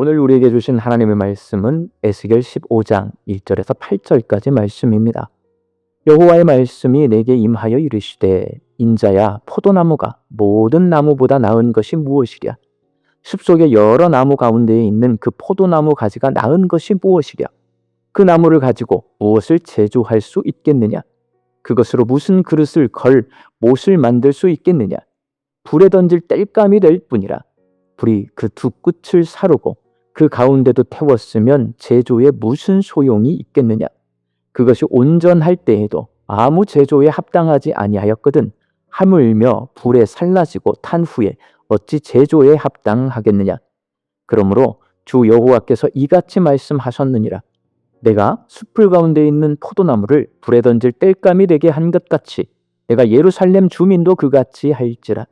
오늘 우리에게 주신 하나님의 말씀은 에스겔 15장 1절에서 8절까지 말씀입니다. 여호와의 말씀이 내게 임하여 이르시되 인자야 포도나무가 모든 나무보다 나은 것이 무엇이랴? 숲속의 여러 나무 가운데에 있는 그 포도나무 가지가 나은 것이 무엇이랴? 그 나무를 가지고 무엇을 제조할 수 있겠느냐? 그것으로 무슨 그릇을 걸 못을 만들 수 있겠느냐? 불에 던질 땔감이 될 뿐이라. 불이 그 두 끝을 사르고 그 가운데도 태웠으면 제조에 무슨 소용이 있겠느냐? 그것이 온전할 때에도 아무 제조에 합당하지 아니하였거든 하물며 불에 살라지고 탄 후에 어찌 제조에 합당하겠느냐? 그러므로 주 여호와께서 이같이 말씀하셨느니라. 내가 숲풀 가운데 있는 포도나무를 불에 던질 땔감이 되게 한 것 같이 내가 예루살렘 주민도 그같이 할지라.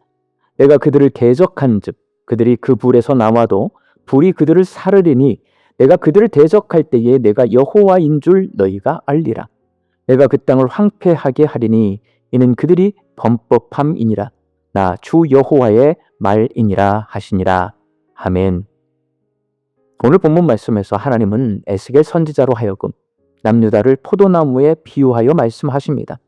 내가 그들을 대적한즉 그들이 그 불에서 나와도 불이 그들을 사르리니 내가 그들을 대적할 때에 내가 여호와인 줄 너희가 알리라. 내가 그 땅을 황폐하게 하리니 이는 그들이 범법함이니라. 나 주 여호와의 말이니라 하시니라. 아멘. 오늘 본문 말씀에서 하나님은 에스겔 선지자로 하여금 남유다를 포도나무에 비유하여 말씀하십니다.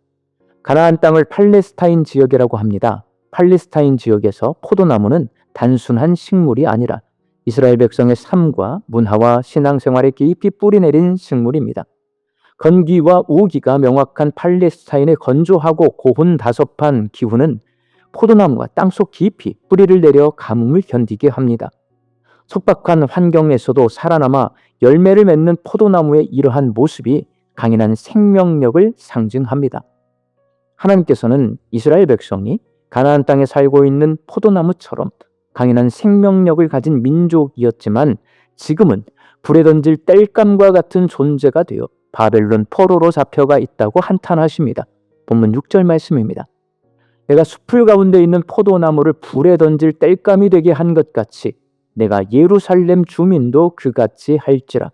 가나안 땅을 팔레스타인 지역이라고 합니다. 팔레스타인 지역에서 포도나무는 단순한 식물이 아니라 이스라엘 백성의 삶과 문화와 신앙생활에 깊이 뿌리내린 식물입니다. 건기와 우기가 명확한 팔레스타인의 건조하고 고온다섭한 기후는 포도나무가 땅속 깊이 뿌리를 내려 가뭄을 견디게 합니다. 척박한 환경에서도 살아남아 열매를 맺는 포도나무의 이러한 모습이 강인한 생명력을 상징합니다. 하나님께서는 이스라엘 백성이 가나안 땅에 살고 있는 포도나무처럼 강인한 생명력을 가진 민족이었지만 지금은 불에 던질 땔감과 같은 존재가 되어 바벨론 포로로 잡혀가 있다고 한탄하십니다. 본문 6절 말씀입니다. 내가 숲풀 가운데 있는 포도나무를 불에 던질 땔감이 되게 한 것 같이 내가 예루살렘 주민도 그같이 할지라.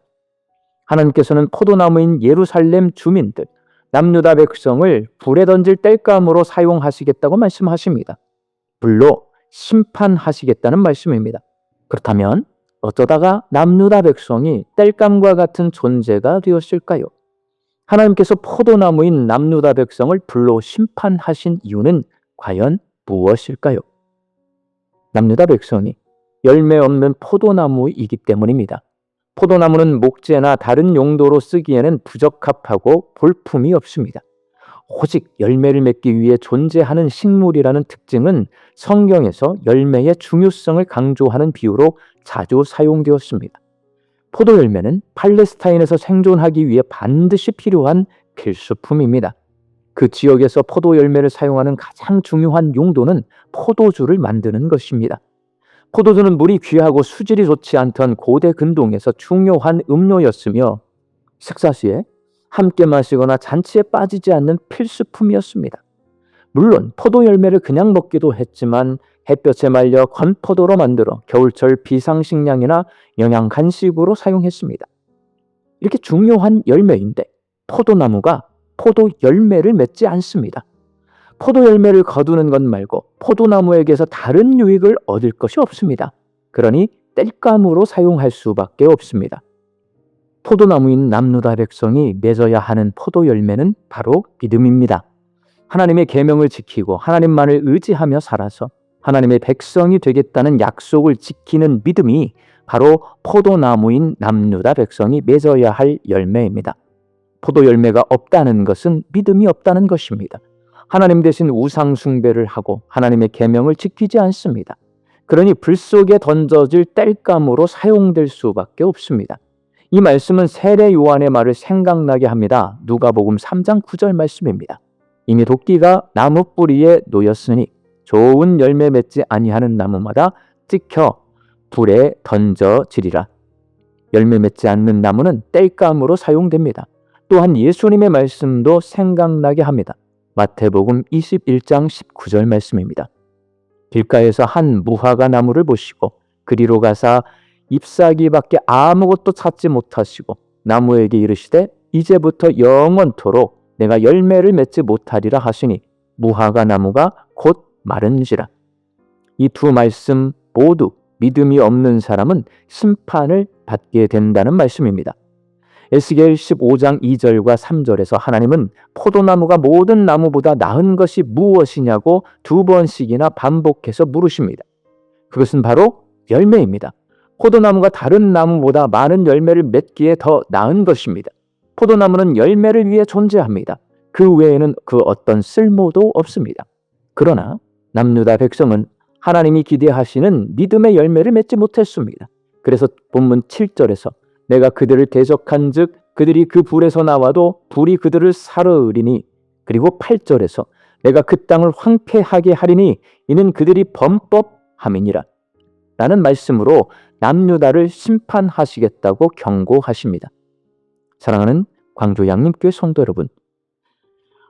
하나님께서는 포도나무인 예루살렘 주민들, 남유다 백성을 불에 던질 땔감으로 사용하시겠다고 말씀하십니다. 불로 심판하시겠다는 말씀입니다. 그렇다면 어쩌다가 남유다 백성이 땔감과 같은 존재가 되었을까요? 하나님께서 포도나무인 남유다 백성을 불로 심판하신 이유는 과연 무엇일까요? 남유다 백성이 열매 없는 포도나무이기 때문입니다. 포도나무는 목재나 다른 용도로 쓰기에는 부적합하고 볼품이 없습니다. 오직 열매를 맺기 위해 존재하는 식물이라는 특징은 성경에서 열매의 중요성을 강조하는 비유로 자주 사용되었습니다. 포도 열매는 팔레스타인에서 생존하기 위해 반드시 필요한 필수품입니다. 그 지역에서 포도 열매를 사용하는 가장 중요한 용도는 포도주를 만드는 것입니다. 포도주는 물이 귀하고 수질이 좋지 않던 고대 근동에서 중요한 음료였으며 식사 시에 함께 마시거나 잔치에 빠지지 않는 필수품이었습니다. 물론 포도 열매를 그냥 먹기도 했지만 햇볕에 말려 건포도로 만들어 겨울철 비상식량이나 영양 간식으로 사용했습니다. 이렇게 중요한 열매인데 포도나무가 포도 열매를 맺지 않습니다. 포도 열매를 거두는 것 말고 포도나무에게서 다른 유익을 얻을 것이 없습니다. 그러니 땔감으로 사용할 수밖에 없습니다. 포도나무인 남유다 백성이 맺어야 하는 포도 열매는 바로 믿음입니다. 하나님의 계명을 지키고 하나님만을 의지하며 살아서 하나님의 백성이 되겠다는 약속을 지키는 믿음이 바로 포도나무인 남유다 백성이 맺어야 할 열매입니다. 포도 열매가 없다는 것은 믿음이 없다는 것입니다. 하나님 대신 우상 숭배를 하고 하나님의 계명을 지키지 않습니다. 그러니 불 속에 던져질 땔감으로 사용될 수밖에 없습니다. 이 말씀은 세례 요한의 말을 생각나게 합니다. 누가복음 3장 9절 말씀입니다. 이미 도끼가 나무 뿌리에 놓였으니 좋은 열매 맺지 아니하는 나무마다 찍혀 불에 던져지리라. 열매 맺지 않는 나무는 땔감으로 사용됩니다. 또한 예수님의 말씀도 생각나게 합니다. 마태복음 21장 19절 말씀입니다. 길가에서 한 무화과 나무를 보시고 그리로 가사 잎사귀밖에 아무것도 찾지 못하시고 나무에게 이르시되 이제부터 영원토록 내가 열매를 맺지 못하리라 하시니 무화과 나무가 곧 마른지라. 이 두 말씀 모두 믿음이 없는 사람은 심판을 받게 된다는 말씀입니다. 에스겔 15장 2절과 3절에서 하나님은 포도나무가 모든 나무보다 나은 것이 무엇이냐고 2번씩이나 반복해서 물으십니다. 그것은 바로 열매입니다. 포도나무가 다른 나무보다 많은 열매를 맺기에 더 나은 것입니다. 포도나무는 열매를 위해 존재합니다. 그 외에는 그 어떤 쓸모도 없습니다. 그러나 남유다 백성은 하나님이 기대하시는 믿음의 열매를 맺지 못했습니다. 그래서 본문 7절에서 내가 그들을 대적한즉 그들이 그 불에서 나와도 불이 그들을 사르으리니, 그리고 8절에서 내가 그 땅을 황폐하게 하리니 이는 그들이 범법함이니라 라는 말씀으로 남유다를 심판하시겠다고 경고하십니다. 사랑하는 광주 양림교회 성도 여러분,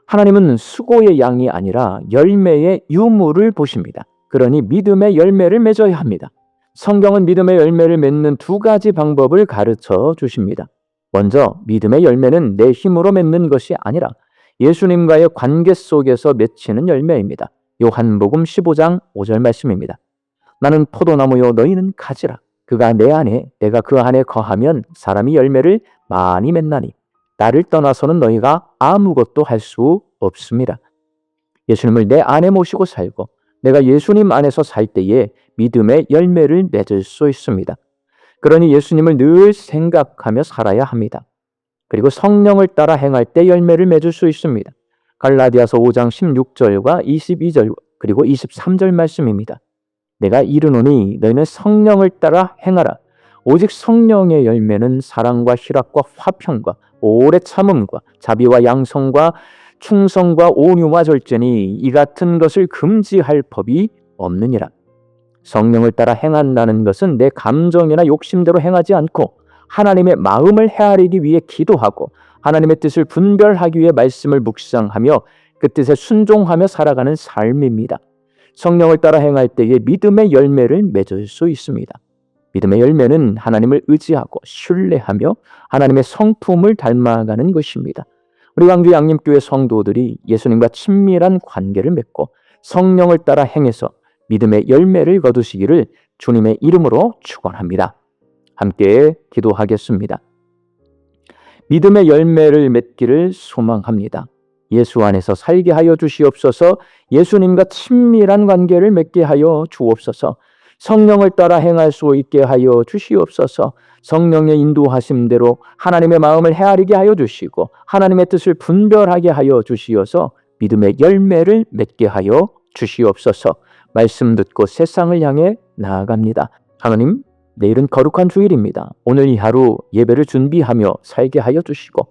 하나님은 수고의 양이 아니라 열매의 유무를 보십니다. 그러니 믿음의 열매를 맺어야 합니다. 성경은 믿음의 열매를 맺는 2가지 방법을 가르쳐 주십니다. 먼저 믿음의 열매는 내 힘으로 맺는 것이 아니라 예수님과의 관계 속에서 맺히는 열매입니다. 요한복음 15장 5절 말씀입니다. 나는 포도나무요 너희는 가지라. 그가 내 안에 내가 그 안에 거하면 사람이 열매를 많이 맺나니 나를 떠나서는 너희가 아무것도 할 수 없습니다. 예수님을 내 안에 모시고 살고 내가 예수님 안에서 살 때에 믿음의 열매를 맺을 수 있습니다. 그러니 예수님을 늘 생각하며 살아야 합니다. 그리고 성령을 따라 행할 때 열매를 맺을 수 있습니다. 갈라디아서 5장 16절과 22절 그리고 23절 말씀입니다. 내가 이르노니 너희는 성령을 따라 행하라. 오직 성령의 열매는 사랑과 희락과 화평과 오래 참음과 자비와 양성과 충성과 온유와 절제니 이 같은 것을 금지할 법이 없느니라. 성령을 따라 행한다는 것은 내 감정이나 욕심대로 행하지 않고 하나님의 마음을 헤아리기 위해 기도하고 하나님의 뜻을 분별하기 위해 말씀을 묵상하며 그 뜻에 순종하며 살아가는 삶입니다. 성령을 따라 행할 때에 믿음의 열매를 맺을 수 있습니다. 믿음의 열매는 하나님을 의지하고 신뢰하며 하나님의 성품을 닮아가는 것입니다. 우리 광주 양림교회 성도들이 예수님과 친밀한 관계를 맺고 성령을 따라 행해서 믿음의 열매를 거두시기를 주님의 이름으로 축원합니다. 함께 기도하겠습니다. 믿음의 열매를 맺기를 소망합니다. 예수 안에서 살게 하여 주시옵소서. 예수님과 친밀한 관계를 맺게 하여 주옵소서. 성령을 따라 행할 수 있게 하여 주시옵소서. 성령의 인도하심대로 하나님의 마음을 헤아리게 하여 주시고 하나님의 뜻을 분별하게 하여 주시어서 믿음의 열매를 맺게 하여 주시옵소서. 말씀 듣고 세상을 향해 나아갑니다. 하나님, 내일은 거룩한 주일입니다. 오늘 이 하루 예배를 준비하며 살게 하여 주시고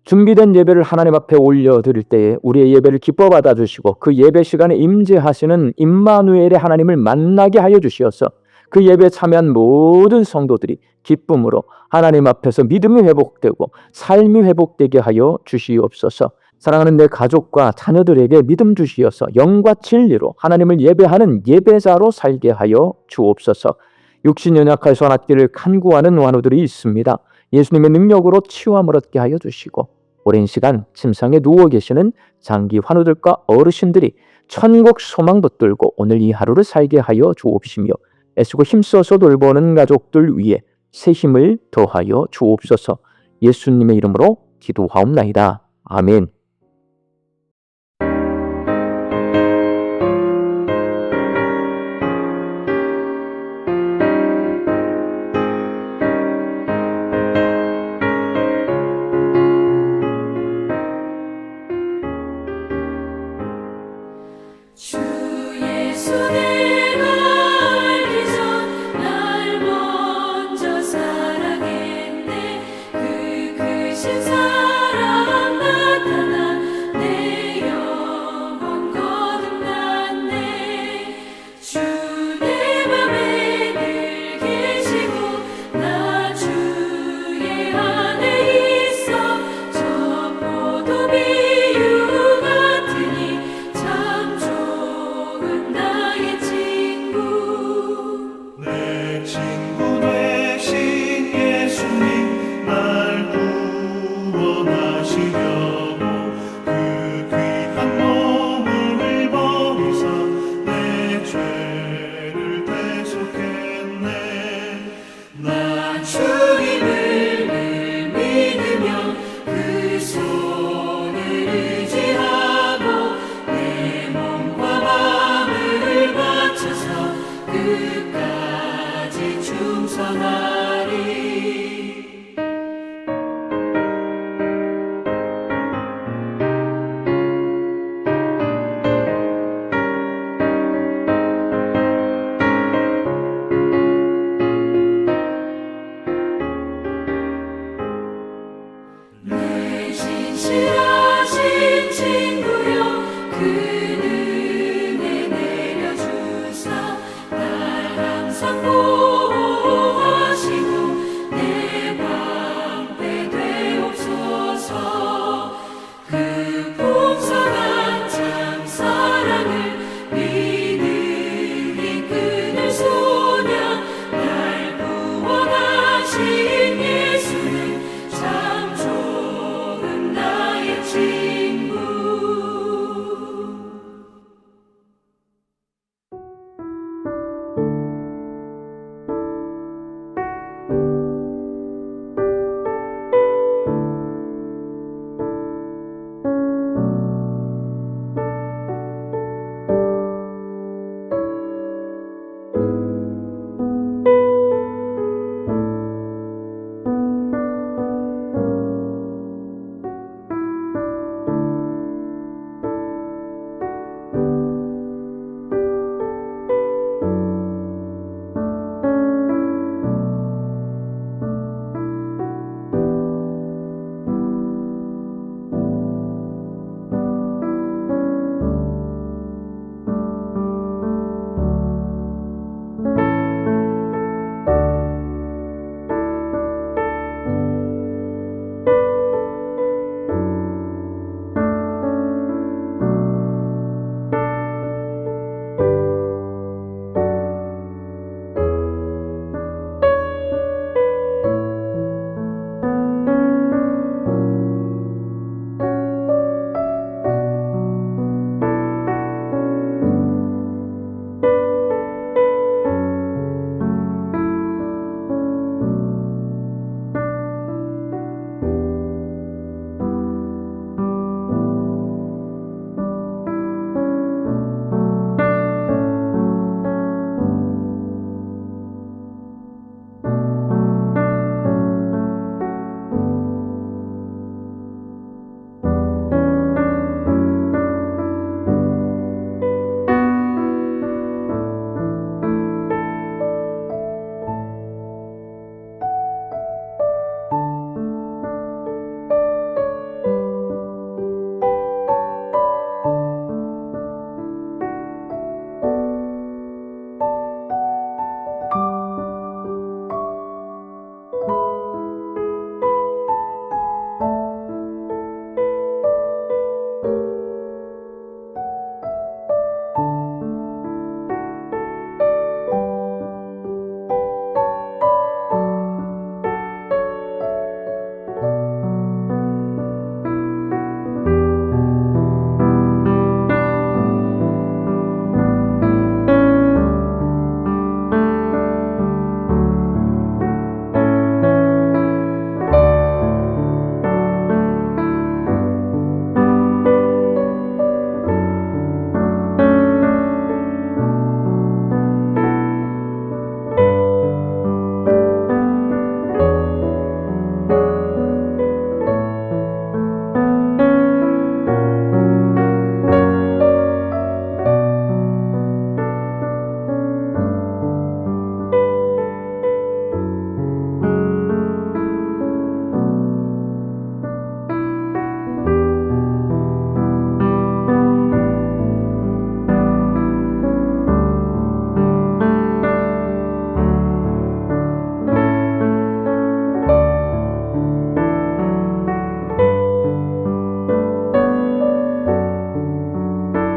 준비된 예배를 하나님 앞에 올려드릴 때에 우리의 예배를 기뻐 받아주시고 그 예배 시간에 임재하시는 임마누엘의 하나님을 만나게 하여 주시어서 그 예배에 참여한 모든 성도들이 기쁨으로 하나님 앞에서 믿음이 회복되고 삶이 회복되게 하여 주시옵소서. 사랑하는 내 가족과 자녀들에게 믿음 주시어서 영과 진리로 하나님을 예배하는 예배자로 살게 하여 주옵소서. 육신 연약할 손앗기를 간구하는 환우들이 있습니다. 예수님의 능력으로 치유함을 얻게 하여 주시고 오랜 시간 침상에 누워 계시는 장기 환우들과 어르신들이 천국 소망 붙들고 오늘 이 하루를 살게 하여 주옵시며 애쓰고 힘써서 돌보는 가족들 위해 새 힘을 더하여 주옵소서. 예수님의 이름으로 기도하옵나이다. 아멘.